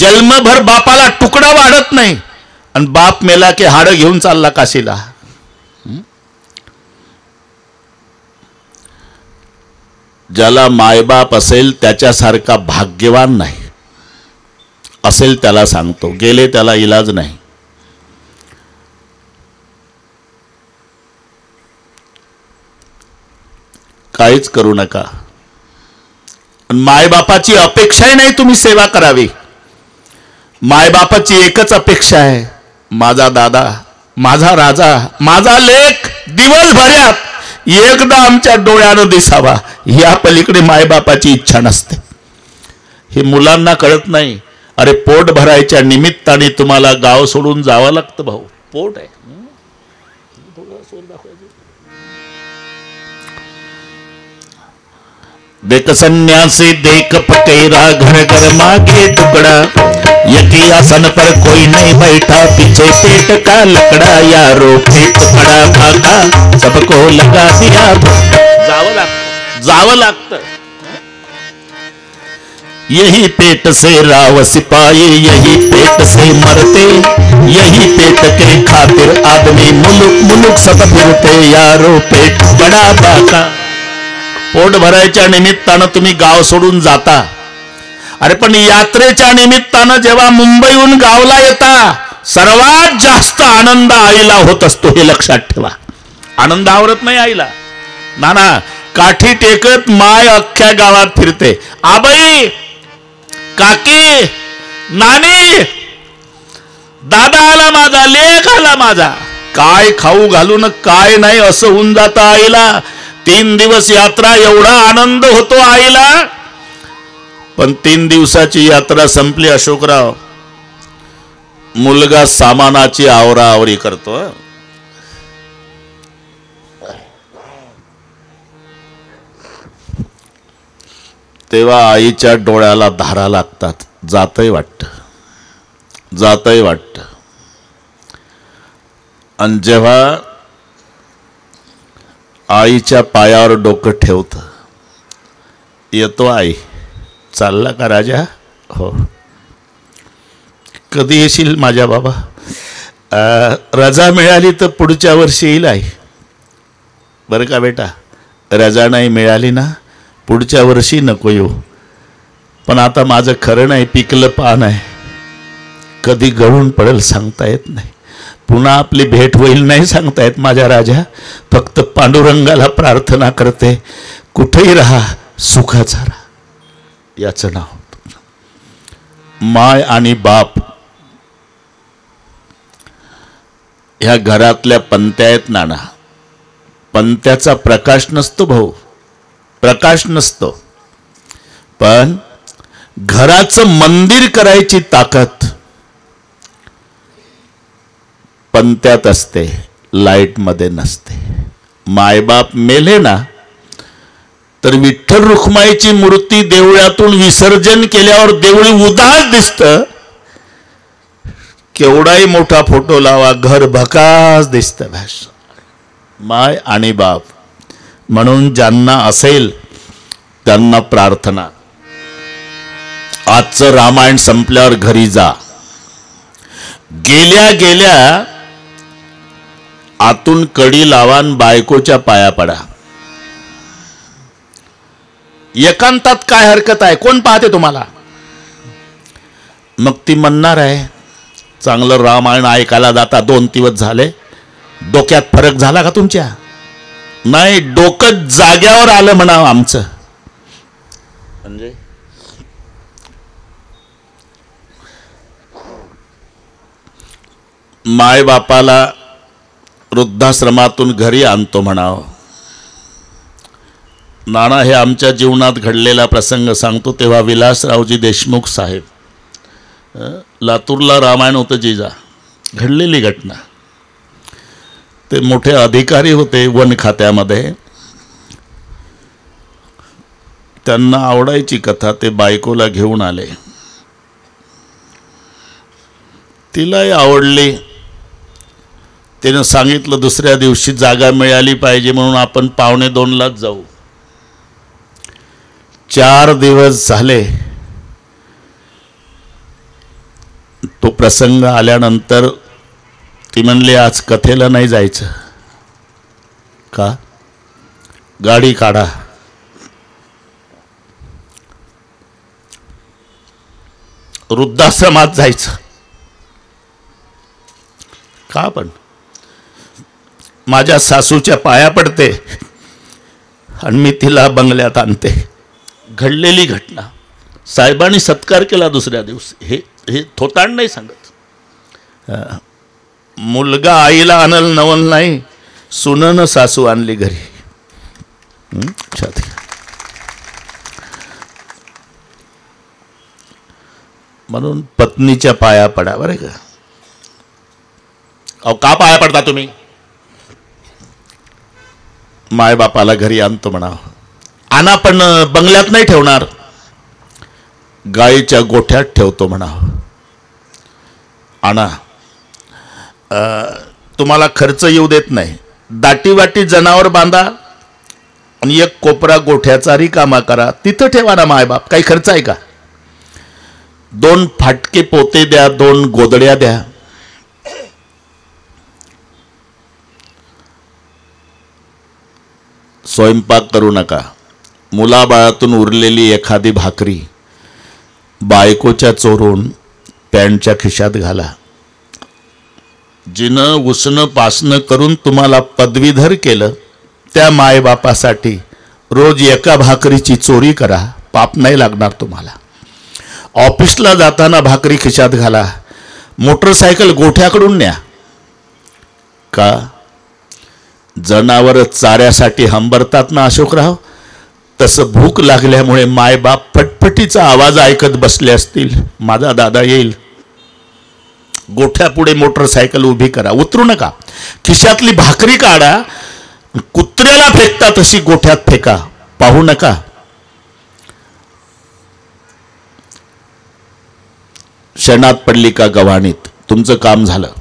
जन्मभर बापाला तुकडा वाढत नाही आणि बाप मेला की हाड घेऊन चालला काशीला. ज्याला मायबाप असेल त्याच्यासारखा भाग्यवान नाही. असेल त्याला सांगतो, गेले त्याला इलाज नाही. काहीच करू नका. मायबापाची अपेक्षाही नाही तुम्ही सेवा करावी. मायबापाची एकच अपेक्षा आहे, माझा दादा, माझा राजा, माझा लेक दिवसभरात एकदा आमच्या डोळ्यानं दिसावा. या पलीकडे मायबापाची इच्छा नसते. हे मुलांना कळत नाही. अरे पोट भरायच्या निमित्ताने तुम्हाला गाव सोडून जावं लागतं भाऊ. पोट आहे. देख सन्यासी देख पटेरा घर घर मागे टुकड़ा, यकी आसन पर कोई नहीं बैठा, पीछे पेट का लकड़ा, यारो पेट पड़ा भागा, सबको लगा दिया. जावं लागतं. यही पेट से राव सिपाही, यही पेट से मरते, यही पेट के खातिर आदमी मुलुक मुलुक सब फिरते, यारो पेट बड़ा बाका. पोट भरायच्या निमित्तानं तुम्ही गाव सोडून जाता. अरे पण यात्रेच्या निमित्तानं जेव्हा मुंबईहून गावला येता, सर्वात जास्त आनंद आईला होत असतो, हे लक्षात ठेवा. आनंद आवरत नाही आईला. नाना काठी टेकत माय अख्ख्या गावात फिरते. आबाई, काकी, नानी, दादा आला माझा, लेक आला माझा. काय खाऊ घालून काय नाही असं होऊन जातं आईला. 3 दिवस यात्रा, एवढा आनंद होतो आईला. पण 3 दिवसाची यात्रा संपली अशोकराव, मुलगा सामानाची आवराआवरी करतो. तेव्हा आईच्या डोळ्याला धारा लागतात. जातंय वाटतं. आणि जेव्हा आईच्या पायावर डोकं ठेवतं, येतो आई. चालला का राजा? हो. कधी येशील माझ्या बाबा? रजा मिळाली तर पुढच्या वर्षी येईल आई. बरं का बेटा, रजा नाही मिळाली ना, पुढच्या वर्षी नको येऊ. पण आता माझं खरं नाही, पिकलं पान आहे, कधी गळून पडेल सांगता येत नाही. पुन्हा आपली भेट होईल नाही सांगता येत माझ्या राजा. फक्त पांडुरंगाला प्रार्थना करते, कुठेही राहा, सुखाचा राहा. याचं नाव माय आणि बाप. ह्या घरातल्या पंत्या आहेत नाना. पंत्याचा प्रकाश नसतो भाऊ, प्रकाश नसतो. पण घराचं मंदिर करायची ताकद पंत्यात असते, लाईट मध्ये नसते. मायबाप मेले ना, तर विठ्ठल रुक्माईची मूर्ती देवळातून विसर्जन केल्यावर देवळी उदास दिसतं. केवढाही मोठा फोटो लावा, घर भकास दिसतं. माय आणि बाप. म्हणून ज्यांना असेल त्यांना प्रार्थना, आजचं रामायण संपल्यावर घरी जा. गेल्या गेल्या आतून कडी लावान बायकोच्या पाया पडा. एकांतात काय हरकत आहे? कोण पाहते तुम्हाला? मग ती म्हणणार आहे, चांगलं रामायण ऐकायला जाता 2 दिवस झाले, डोक्यात फरक झाला का तुमच्या? नाही, डोकं जाग्यावर आलं म्हणावं आमचं. म्हणजे माय बापाला वृद्धाश्रमातून घरी आणतो म्हणावं. नाना, हे आमच्या जीवनात घडलेला प्रसंग सांगतो. तेव्हा विलासरावजी देशमुख साहेब लातूरला रामायण होतं जिजा, घडलेली घटना. ते मोठे अधिकारी होते वन खात्यामध्ये. त्यांना आवडायची कथा. ते बायकोला घेऊन आले, तिलाही आवडली. त्यानं सांगितलं दुसऱ्या दिवशी जागा मिळाली पाहिजे म्हणून आपण 1:45 जाऊ. 4 दिवस झाले, तो प्रसंग आल्यानंतर ती म्हणली आज कथेला नाही जायचं का? गाडी काढा. वृद्धाश्रमात जायचं का? पण माझ्या सासूच्या पाया पडते आणि मी तिला बंगल्यात आणते. घडलेली घटना. साहेबांनी सत्कार केला दुसऱ्या दिवशी. हे थोतांड नाही सांगत. मुलगा आईला आणल नवल नाही, सुनन सासू आणली घरी. म्हणून पत्नीच्या पाया पडा बरं का. अहो का पाया पडता तुम्ही? मायबापाला घरी आणतो म्हणा. आणा पण बंगल्यात नाही ठेवणार, गाईच्या गोठ्यात ठेवतो म्हणा. आणा. तुम्हाला खर्च येऊ देत नाही. दाटी वाटी जनावर बांधा आणि एक कोपरा गोठ्याचा रिकामा करा, तिथं ठेवा ना मायबाप. काही खर्च आहे का? 2 फाटके पोते द्या, 2 गोदड्या द्या. स्वयंपाक करू नका. मुलाबाळातून उरलेली एखादी भाकरी बायकोच्या चोरून पॅन्टच्या खिशात घाला. जिनं उसणं पासणं करून तुम्हाला पदवीधर केलं त्या मायबापासाठी रोज एका भाकरीची चोरी करा, पाप नाही लागणार तुम्हाला. ऑफिसला जाताना भाकरी खिशात घाला. मोटरसायकल गोठ्याकडून न्या. का? जनावर चाऱ्यासाठी हंबरतात ना अशोकराव, तसं भूक लागल्यामुळे मायबाप फटफटीचा आवाज ऐकत बसले असतील. माझा दादा येईल. गोठ्यापुढे मोटरसायकल उभी करा. उतरू नका. खिशातली भाकरी काढा, कुत्र्याला फेकता तशी गोठ्यात फेका. पाहू नका. शेणात पडली का गव्हाणीत. तुमचं काम झालं.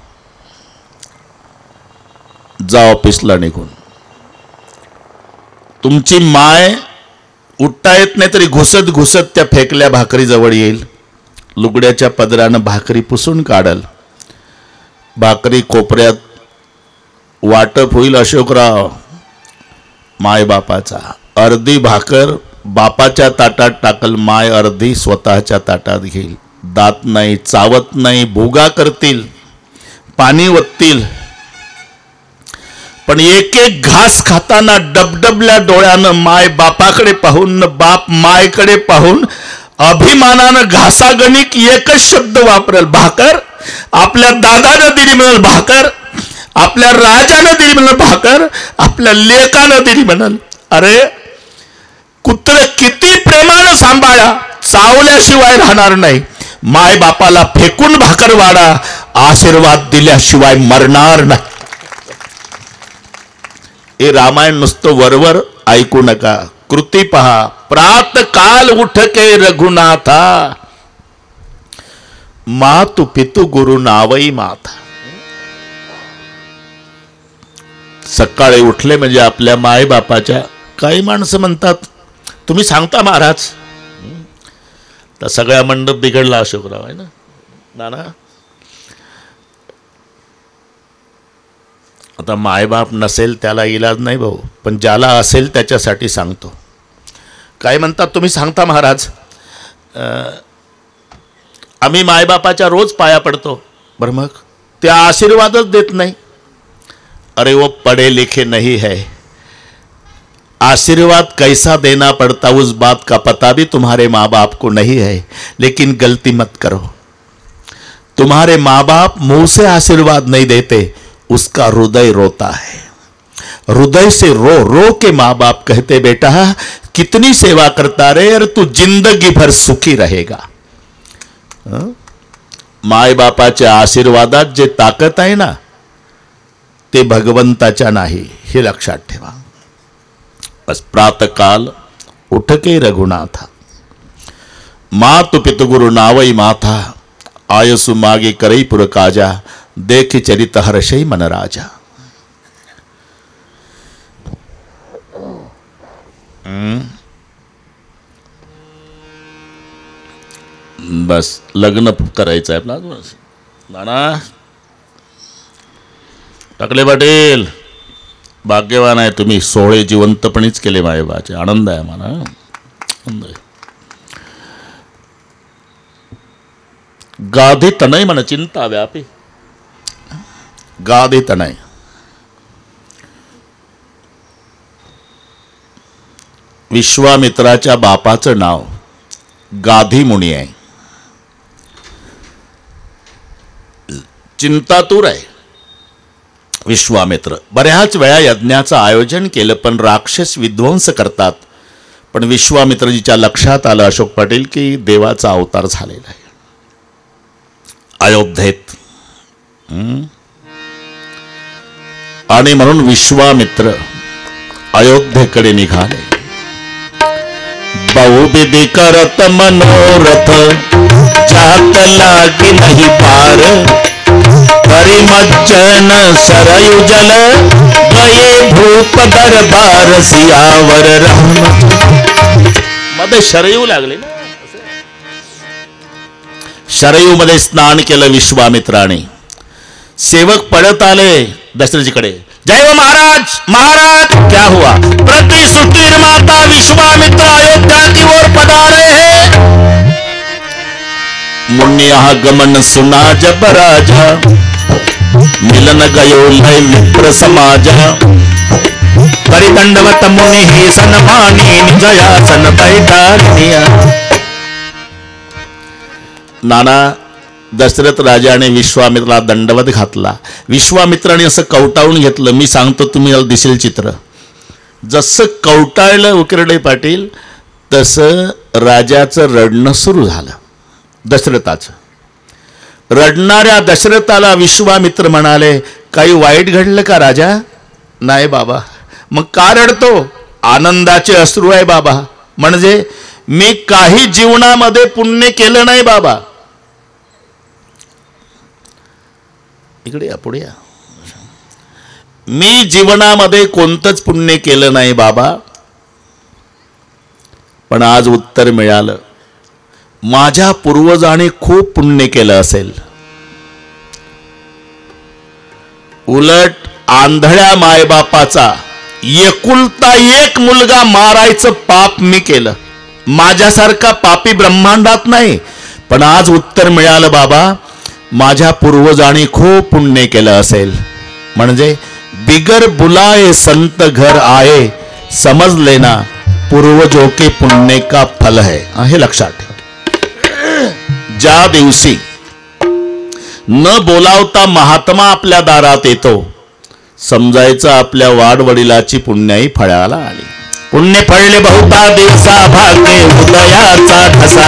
जा ऑफिसला निघून. तुमची माय उठता येत नाही तरी घुसत घुसत त्या फेकल्या भाकरी जवळ येईल. लुगड्याच्या पदरानं भाकरी पुसून काढल. भाकरी कोपऱ्यात वाटप होईल अशोकराव मायबापाचा. अर्धी भाकर बापाच्या ताटात टाकल, माय अर्धी स्वतःच्या ताटात घेईल. दात नाही, चावत नाही, भुगा करतील, पाणी वततील, पण एक एक घास खाताना डबडबल्या डोळ्यानं माय बापाकडे पाहून, बाप मायकडे पाहून अभिमानानं घासागणिक एकच शब्द वापरेल, भाकर. आपल्या दादानं दिली म्हणाल भाकर, आपल्या राजानं दिली म्हणाल भाकर, आपल्या लेकानं दिली म्हणाल. अरे कुत्र किती प्रेमानं सांभाळा, चावल्याशिवाय राहणार नाही. माय बापाला फेकून भाकर वाढा, आशीर्वाद दिल्याशिवाय मरणार नाही. हे रामायण नुसतं वरवर ऐकू नका, कृती पहा. प्रात काल उठके रघुनाथा, मातु पितु गुरु नावई माता. सकाळी उठले म्हणजे आपल्या माय बापाच्या. काही माणसं म्हणतात तुम्ही सांगता महाराज, तर सगळ्या मंडप बिघडला अशोकराव आहे ना नाना. आता मायबाप नसेल त्याला इलाज नाही भाऊ, पण ज्याला असेल त्याच्यासाठी सांगतो. काय म्हणतात तुम्ही सांगता महाराज, आम्ही मायबापाच्या रोज पाया पडतो. बरं मग ते आशीर्वादच देत नाही. अरे वो पढ़े लिखे नहीं है, आशीर्वाद कैसा देना पड़ता उस बात का पता भी तुम्हारे माँ बाप को नहीं है. लेकिन गलती मत करो, तुम्हारे माँ बाप मुंह से आशीर्वाद नहीं देते, उसका हृदय रोता है. हृदय से रो रो के माँ बाप कहते बेटा कितनी सेवा करता रे, और तू जिंदगी भर सुखी रहेगा. माय बापाच्या आशीर्वादात जे ताकद आहे ना, ते भगवंताच्या नाही, हे लक्षात ठेवा. बस प्रातकाल उठके रघुनाथा, मातु पितु गुरु नावई माथा. आयसु मागे करई पुर काजा, देख चरित हर्षई मन राजा. बस लग्न करायचं आहे आपला. नाना टाकले पाटील भाग्यवान आहे तुम्ही. सोहळे जिवंतपणीच केले मायबाचे. आनंद आहे मला, आनंद आहे. गाधी तनय मन चिंता व्यापी. गाधी तनय विश्वामित्राच्या बापाचं नाव गाधी मुनी आहे. चिंतातूर आहे विश्वामित्र. बऱ्याच वेळा यज्ञाचं आयोजन केलं पण राक्षस विध्वंस करतात. पण विश्वामित्रजीच्या लक्षात आलं अशोक पाटील की देवाचा अवतार झालेला आहे अयोध्येत. आणि म्हणून विश्वामित्र अयोध्येकडे निघाले. बहुविधी करत मनोरथ जात लागी नाही पार. परिमज्जन सरयु जल गये भूप दरबार सियावर राम. मध्ये शरयू लागले ना. शरयू मध्ये स्नान केलं विश्वामित्राने. सेवक पळत आले दशरथजीकडे. जय महाराज महाराज क्या हुआ? प्रति सुटीर माता विश्वामित्र अयोध्या की ओर पधारे हैं. मुनि आगमन सुना जब राजा मिलन गयो लय विप्र समाजा. परिदंडवत मुनि ही सन्मानी निजयासन बैठानिया. नाना दशरथ राजाने विश्वामित्राला दंडवत घातला. विश्वामित्राने असं कवटाळून घेतलं. मी सांगतो तुम्ही दिसेल चित्र. जसं कवटाळलं उकिरडे पाटील तसं राजाचं रडणं सुरू झालं. दशरथाचं. रडणाऱ्या दशरथाला विश्वामित्र म्हणाले काही वाईट घडलं का राजा? नाही बाबा. मग का रडतो? आनंदाचे अश्रू आहे बाबा. म्हणजे मी काही जीवनामध्ये पुण्य केलं नाही बाबा. इकडे या, पुढे या. मी जीवनामध्ये कोणतंच पुण्य केलं नाही बाबा. पण आज उत्तर मिळालं. माझ्या पूर्वजांनी खूप पुण्य केलं असेल. उलट आंधळ्या मायबापाचा एकुलता एक मुलगा मारायचं पाप मी केलं. माझ्यासारखा पापी ब्रह्मांडात नाही. पण आज उत्तर मिळालं बाबा. माझ्या पूर्वजांनी खूप पुण्य केलं असेल. म्हणजे बिगर बुलाए संत घर आए समज लेना पूर्वजों के पुण्य का फल है. हे लक्षात ठेवा. ज्या दिवशी न बोलावता महात्मा आपल्या दारात येतो समजायचं आपल्या वाडवडिलाची पुण्याई फळाला आली. पुण्य फळले बहुता दिवसा भाग्य उदयाचा ठसा.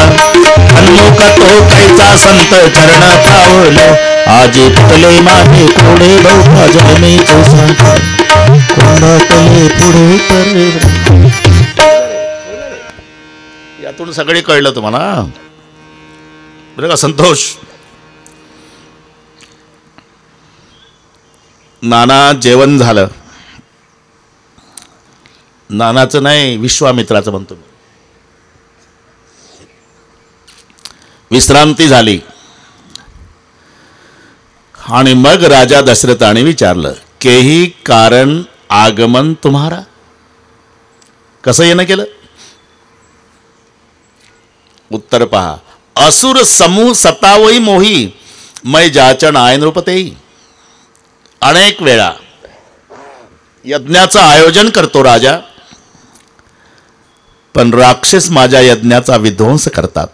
हन्मुख तो कैचा संत चरण पावलो. आजी पुतले मागे पुढे बहुता जन्मे कोंडाटले पुढे तर. यातून सगळे कळलं तुम्हाला बरं का? संतोष. नाना जेवण झालं. नानाचं नाही विश्वामित्राचं म्हणतो मी. विश्रांती झाली आणि मग राजा दशरथाने विचारलं केही कारण आगमन तुम्हारा. कसं येणं केलं? उत्तर पहा. असुर समूह सतावई मोही मै जाचन आयन रूपतेई. अनेक वेळा यज्ञाचं आयोजन करतो राजा. पण राक्षस माझ्या यज्ञाचा विध्वंस करतात.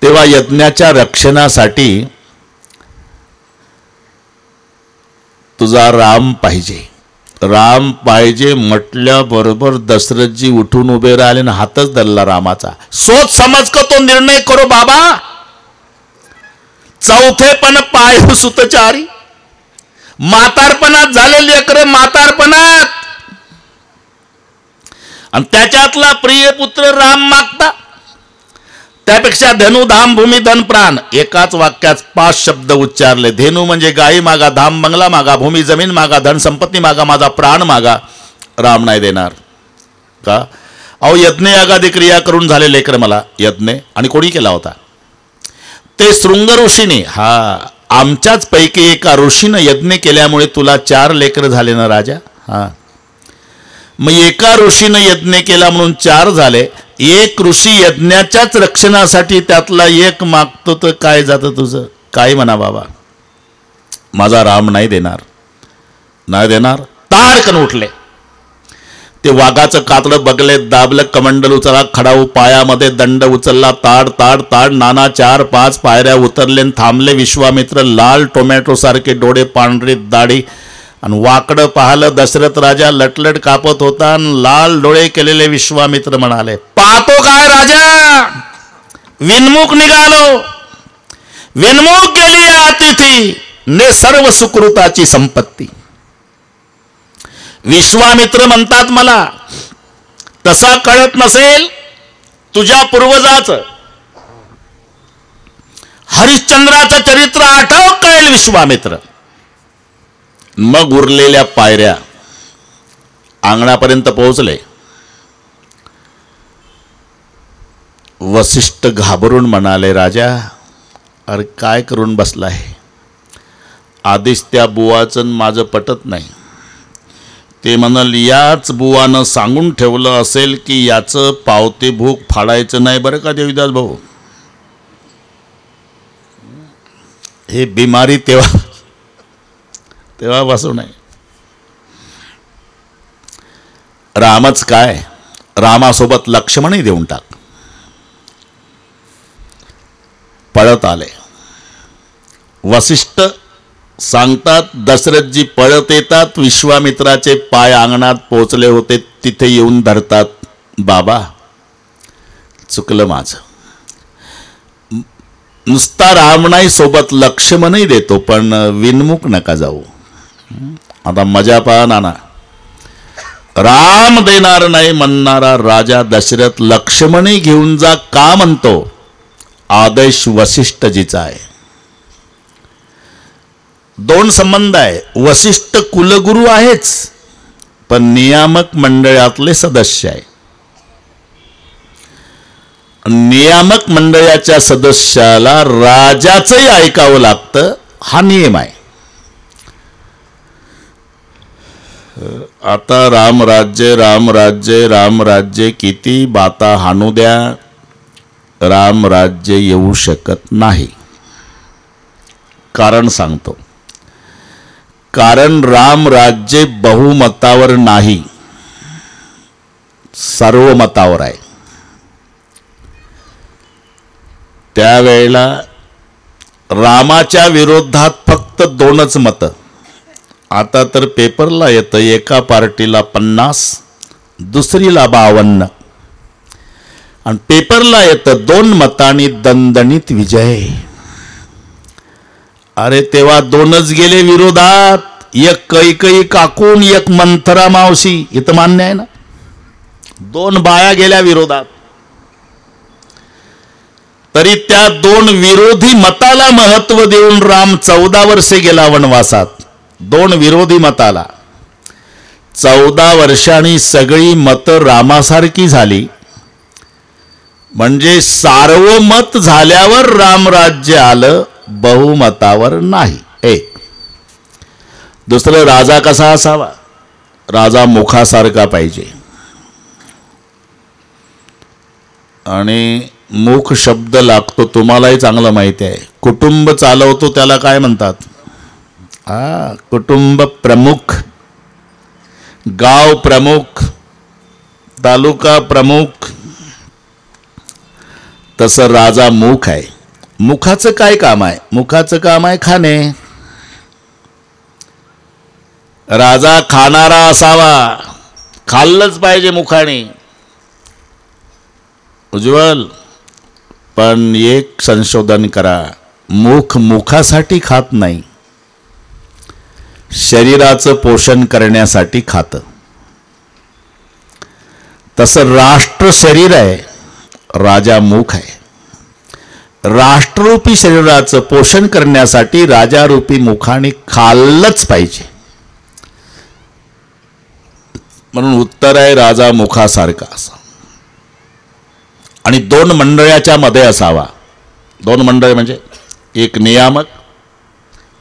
तेव्हा यज्ञाच्या रक्षणासाठी तुझा राम पाहिजे. राम पाहिजे म्हटल्याबरोबर दशरथजी उठून उभे राहिले ना हातच धरला रामाचा. सोच समज का तो निर्णय करो बाबा. चौथेपण पाय सुतचारी. म्हातारपणात झालेली अकर म्हातारपणात आणि त्याच्यातला प्रिय पुत्र राम मागता. त्यापेक्षा धनु धाम भूमी धन प्राण. एकाच वाक्यात 5 शब्द उच्चारले. धेनू म्हणजे गाई मागा, धाम बंगला मागा, भूमी जमीन मागा, धन संपत्ती मागा, माझा प्राण मागा. राम नाही देणार का? अहो यज्ञ यागादी क्रिया करून झाले लेकर मला यज्ञ. आणि कोणी केला होता? ते शृंग ऋषीने, हा आमच्याच पैकी एका ऋषीनं यज्ञ केल्यामुळे तुला 4 लेकरं झाले ना राजा. हा मग एका ऋषीनं यज्ञ केला म्हणून 4 झाले. एक ऋषी यज्ञाच्याच रक्षणासाठी त्यातला एक मागतो तर काय जातं तुझं? काय म्हणा बाबा, माझा राम नाही देणार, नाही देणार. ताडकन उठले. ते वाघाचं कातडं बगले दाबलं, कमंडल उचलला, खडाऊ पायामध्ये दंड उचलला, ताड ताड ताड नाना 4-5 पायऱ्या उतरले, थांबले. विश्वामित्र लाल टोमॅटो सारखे डोळे, पांढरी दाढी आणि वाकडं पाहिलं. दशरथ राजा लटलट कापत होता आणि लाल डोळे केलेले विश्वामित्र म्हणाले, पाहतो काय राजा, विनमुख निघालो, विनमुख गेली अतिथी ने सर्व सुकृताची संपत्ती. विश्वामित्र म्हणतात, मला तसा कळत नसेल तुझ्या पूर्वजाचं हरिश्चंद्राचं चरित्र आठव, कळेल विश्वामित्र. मग उरलेल्या पायऱ्या अंगणापर्यंत पोहोचले. वसिष्ठ घाबरून म्हणाले, राजा अरे काय करून बसलाय? आधीच त्या बुवाचं माझं पटत नाही. ते म्हणाल, याच बुवानं सांगून ठेवलं असेल की याचं पावते भूक फाडायचं नाही बरं का देवीदास भाऊ. हे बिमारी तेव्हा बसू नये. रामच काय, रामासोबत लक्ष्मणही देऊन टाक. पळत आले. वसिष्ठ सांगतात, दशरथजी पळत येतात. विश्वामित्राचे पाय अंगणात पोचले होते तिथे येऊन धरतात. बाबा चुकलं माझं, नुसता राम नाही सोबत लक्ष्मणही देतो, पण विनमुख नका जाऊ. आता मजा पहा नाना, राम देणार नाही म्हणणारा राजा दशरथ लक्ष्मणही घेऊन जा का म्हणतो? आदेश वसिष्ठजीचा आहे. 2 संबंध आहे. वसिष्ठ कुलगुरू आहेच, पण नियामक मंडळातले सदस्य आहे. नियामक मंडळाच्या सदस्याला राजाचंही ऐकावं लागतं, हा नियम आहे. आता रामराज्य रामराज्य रामराज्य किती बाता हाणू द्या, रामराज्य येऊ शकत नाही. कारण सांगतो, कारण रामराज्य बहुमतावर नाही, सर्वमतावर आहे. त्यावेळेला रामाच्या विरोधात फक्त 2च मतं. आता तर पेपरला येतं, एका पार्टीला 50, दुसरीला 52, आणि पेपरला येतं 2 मतांनी दणदणीत विजय. अरे तेव्हा 2च गेले विरोधात, एक कैकई काकून एक मंथरा मावशी. इथं मान्य आहे ना? 2 बाया गेल्या विरोधात, तरी त्या 2 विरोधी मताला महत्व देऊन राम 14 वर्षे गेला वनवासात. 2 विरोधी मताला 14 वर्षांनी सगळी मतं रामासारखी झाली. म्हणजे सार्वमत झाल्यावर रामराज्य आलं, बहुमतावर नाही. एक. दुसरं, राजा कसा असावा? राजा मुखासारखा पाहिजे. आणि मुख शब्द लागतो, तुम्हालाही चांगलं माहिती आहे. कुटुंब चालवतो त्याला काय म्हणतात? कुटुंब प्रमुख, गाव प्रमुख, तालुका प्रमुख. तसं राजा मुख आहे. मुखाचं काय काम आहे? मुखाचं काम आहे खाणे. राजा खाणारा असावा, खाल्लंच पाहिजे मुखाने. उज्ज्वल, पण एक संशोधन करा, मुख मुखासाठी खात नाही, शरीराचं पोषण करण्यासाठी खातं. तसं राष्ट्र शरीर आहे, राजा मुख आहे. राष्ट्ररूपी शरीराचं पोषण करण्यासाठी राजारूपी मुखाने खाल्लंच पाहिजे. म्हणून उत्तर आहे, राजा मुखासारखा असा. आणि 2 मंडळाच्या मध्ये असावा. 2 मंडळ म्हणजे एक नियामक,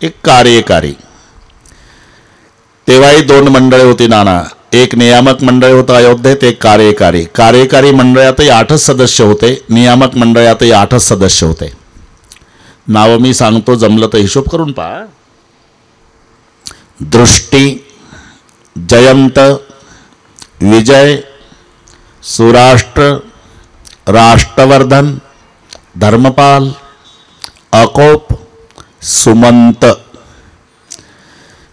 एक कार्यकारी. तेव्हाही दोन मंडळे होती नाना. एक नियामक मंडळ होतं अयोध्येत, एक कार्यकारी. कार्यकारी मंडळातही 8च सदस्य होते, नियामक मंडळातही 8च सदस्य होते. नाव मी सांगतो, जमलं तर हिशोब करून पहा. दृष्टी, जयंत, विजय, सुराष्ट्र, राष्ट्रवर्धन, धर्मपाल, अकोप, सुमंत.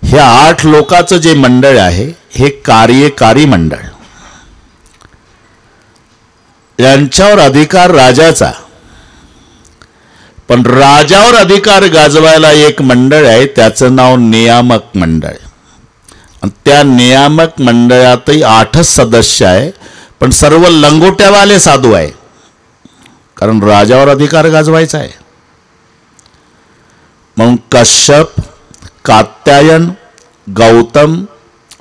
हे 8 लोकांचं जे मंडळ आहे हे कार्यकारी मंडळ. यांच्यावर अधिकार राजाचा, पण राजावर अधिकार गाजवायला एक मंडळ आहे, त्याचं नाव नियामक मंडळ. आणि त्या नियामक मंडळातही 8च सदस्य आहे, पण सर्व लंगोट्यावाले साधू आहे, कारण राजावर अधिकार गाजवायचा आहे. मग कश्यप, कात्यायन, गौतम,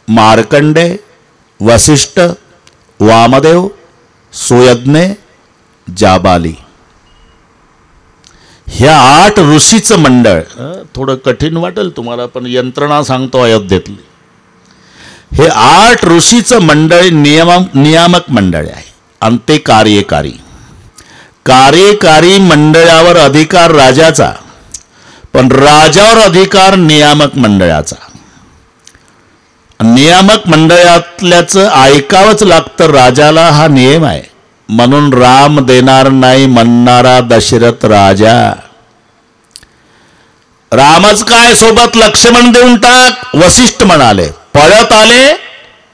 मार्कंडे, वसिष्ठ, वामदेव, सुयज्ञे, जाबाली, ह्या 8 ऋषीचं मंडळ. थोडं कठीण वाटेल तुम्हाला, पण यंत्रणा सांगतो अयोध्येतली. हे 8 ऋषीचं मंडळ नियामक मंडळ आहे, आणि ते कार्यकारी. कार्यकारी मंडळावर अधिकार राजाचा, पण राजावर अधिकार नियामक मंडळाचा. नियामक मंडळातल्याचं ऐकावंच लागतं राजाला, हा नियम आहे. म्हणून राम देणार नाही म्हणणारा दशरथ राजा. रामच काय, सोबत लक्ष्मण देऊन टाक, वसिष्ठ म्हणाले. पळत आले,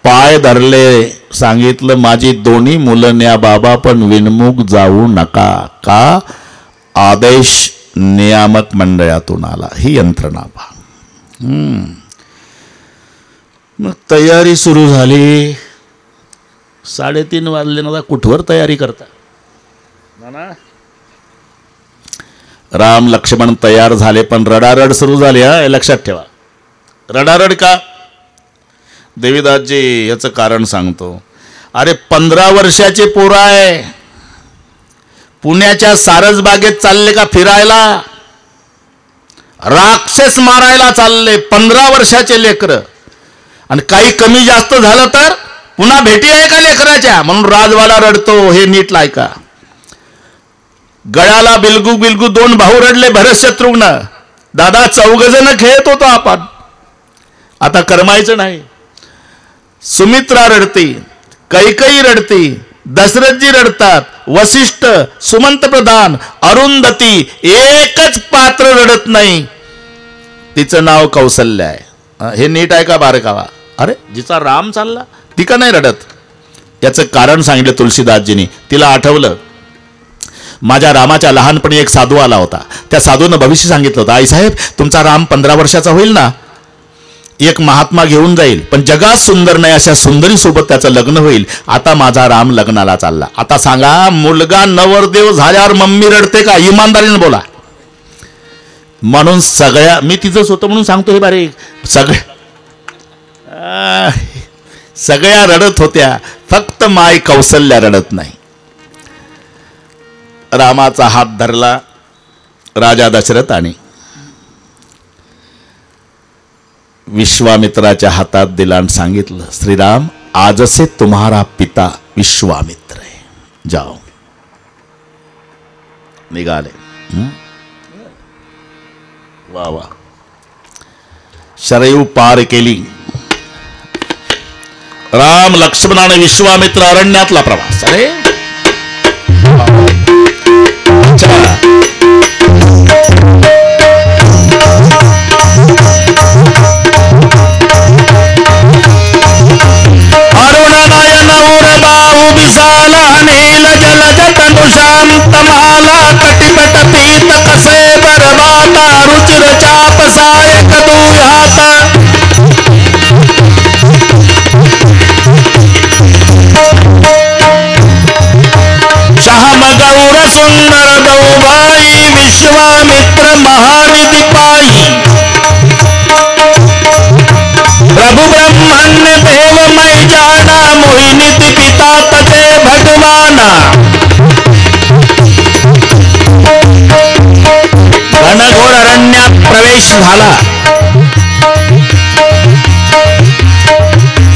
पाय धरले, सांगितलं माझी दोन्ही मुलं न्या बाबा, पण विनमुख जाऊ नका. का? आदेश नियामक मंडळातून आला. ही यंत्रणा पहा. मग तयारी सुरू झाली. 3:30 वाजले ना, कुठवर तयारी करता ना. राम लक्ष्मण तयार झाले, पण रडारड सुरू झाली. हा, लक्षात ठेवा. रडारड का? देवीदासजी याचं कारण सांगतो. अरे 15 वर्षाचे पोरं आहे, पुण्याच्या सारसबागेत चालले का फिरायला, राक्षस मारायला चालले. 15 वर्षाचे लेकरं. आणि काही कमी जास्त झालं तर पुन्हा भेटी आहे का लेकराच्या, म्हणून राजवाडा रडतो. हे नीट ऐका. गळ्याला बिलगू बिलगू 2 भाऊ रडले, भरत शत्रुघ्न. दादा 4 जण खेळत होतो आपण, आता करमायचं नाही. सुमित्रा रडती, कैकई रडती, दशरथजी रडतात, वसिष्ठ, सुमंत प्रधान, अरुंधती, एकच पात्र रडत नाही, तिचं नाव कौसल्य आहे. हे नीट ऐका बारकावा. अरे जिचा राम चालला ती का नाही रडत? याचं कारण सांगितलं तुलसीदासजींनी. तिला आठवलं, माझ्या रामाच्या लहानपणी एक साधू आला होता. त्या साधूनं भविष्य सांगितलं होतं, आईसाहेब तुमचा राम 15 वर्षाचा होईल ना, एक महात्मा घेऊन जाईल, पण जगात सुंदर नाही अशा सुंदरी सोबत त्याचं लग्न होईल. आता माझा राम लग्नाला चालला. आता सांगा, मुलगा नवरदेव झाल्यावर मम्मी रडते का? इमानदारीने बोला. म्हणून सगळ्या, मी तिथंच होतो म्हणून सांगतो हे बारीक, सगळ्या रडत होत्या, फक्त माय कौसल्या रडत नाही. रामाचा हात धरला राजा दशरथाने, विश्वामित्राच्या हातात दिला आणि सांगितलं, श्रीराम आज से तुम्हारा पिता विश्वामित्र है, जाओ. निघाले. वा वा. शरयू पार केली. राम लक्ष्मणाने विश्वामित्र अरण्यातला प्रवास. अरे अरुणनयन उरबाहु विशाला नील जलज तनु शांत माला कटिपट पीत कसे बरबाता रुचिर चाप सायक दुहात. श्याम गौर सुंदर गौभाई विश्वामित्र महानिधि पाई. प्रभु ब्रह्मण्य देव मैं जाना मोहिनीति पिता तथे भगवाना. गण प्रवेश झाला.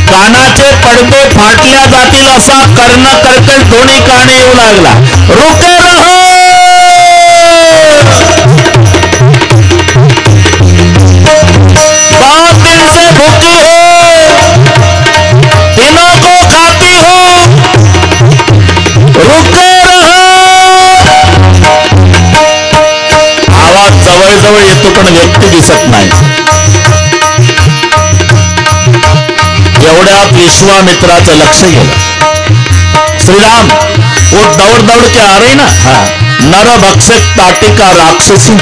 कानाचे पडदे फाटल्या जातील असा कर्ण कर्कश दोन्ही काने येऊ लागला. रुके रहो, बहुत दिन से भूखी हो, तीनों को खाती हो, रुके रहो. आवाज जवळजवळ येतो पण व्यक्ती दिसत नाही. एवढ्यात विश्वामित्राचं लक्ष गेलं. श्रीराम वो दौड़ दौड़ के आ रही ना, हाँ, नर भक्षक ताटिका राक्षसी.